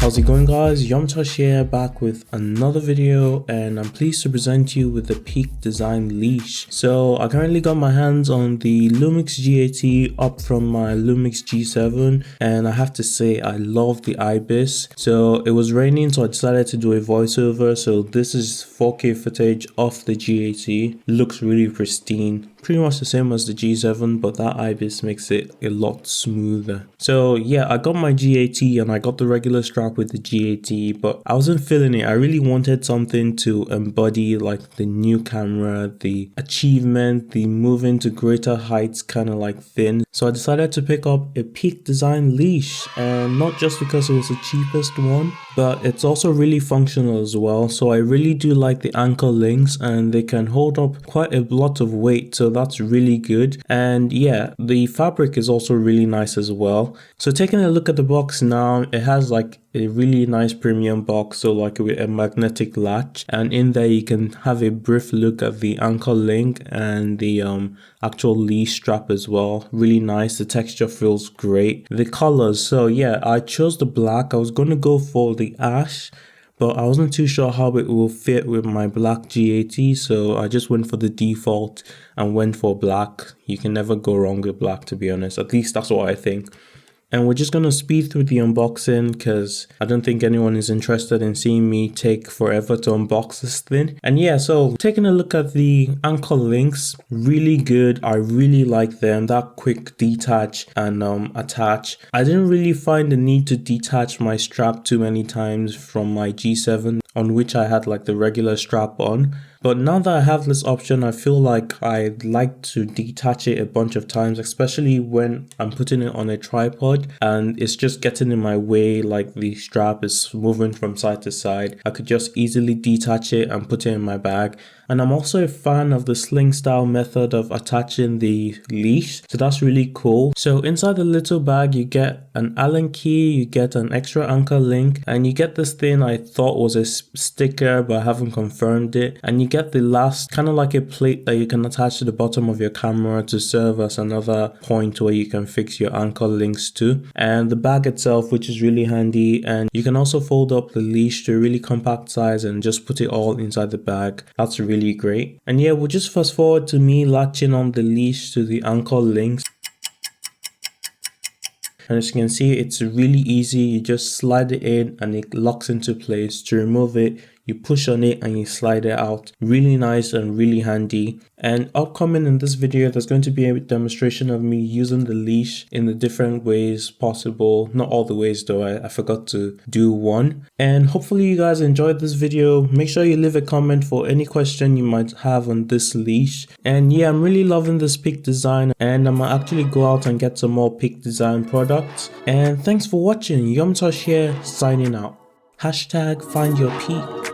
How's it going, guys? YomiTosh here, back with another video, and I'm pleased to present you with the Peak Design Leash. So I currently got my hands on the Lumix G80 up from my Lumix G7, and I have to say I love the IBIS. So it was raining, so I decided to do a voiceover. So this is 4K footage of the G80. Looks really pristine. Pretty much the same as the G7, but that IBIS makes it a lot smoother. So yeah, I got my G80 and I got the regular strap with the G80, but I wasn't feeling it. I really wanted something to embody like the new camera, the achievement, the moving to greater heights kind of like thing. So I decided to pick up a Peak Design Leash, and not just because it was the cheapest one, but it's also really functional as well. So I really do like the ankle links, and they can hold up quite a lot of weight, so that's really good. And yeah, the fabric is also really nice as well. So taking a look at the box now, it has like a really nice premium box, so like with a magnetic latch, and in there you can have a brief look at the ankle link and the actual leash strap as well. Really nice. The texture feels great. The colors, so yeah, I chose the black. I was going to go for the ash, but I wasn't too sure how it will fit with my black G80, so I just went for the default and went for black. You can never go wrong with black, to be honest. At least that's what I think. And we're just going to speed through the unboxing because I don't think anyone is interested in seeing me take forever to unbox this thing. And yeah, so taking a look at the ankle links, really good. I really like them. That quick detach and attach. I didn't really find the need to detach my strap too many times from my G7, on which I had like the regular strap on. But now that I have this option, I feel like I'd like to detach it a bunch of times, especially when I'm putting it on a tripod and it's just getting in my way, like the strap is moving from side to side. I could just easily detach it and put it in my bag. And I'm also a fan of the sling style method of attaching the leash, so that's really cool. So inside the little bag you get an Allen key, you get an extra ankle link, and you get this thing I thought was a sticker but I haven't confirmed it, and you get the last kind of like a plate that you can attach to the bottom of your camera to serve as another point where you can fix your ankle links to, and the bag itself, which is really handy. And you can also fold up the leash to a really compact size and just put it all inside the bag. That's really great. And yeah, we'll just fast forward to me latching on the leash to the ankle links. And as you can see, it's really easy. You just slide it in and it locks into place. To remove it, you push on it and you slide it out. Really nice and really handy. And upcoming in this video, there's going to be a demonstration of me using the leash in the different ways possible. Not all the ways though, I forgot to do one. And hopefully you guys enjoyed this video. Make sure you leave a comment for any question you might have on this leash. And yeah, I'm really loving this Peak Design, and I might actually go out and get some more Peak Design products. And thanks for watching. YomiTosh here, signing out. #FindYourPeak.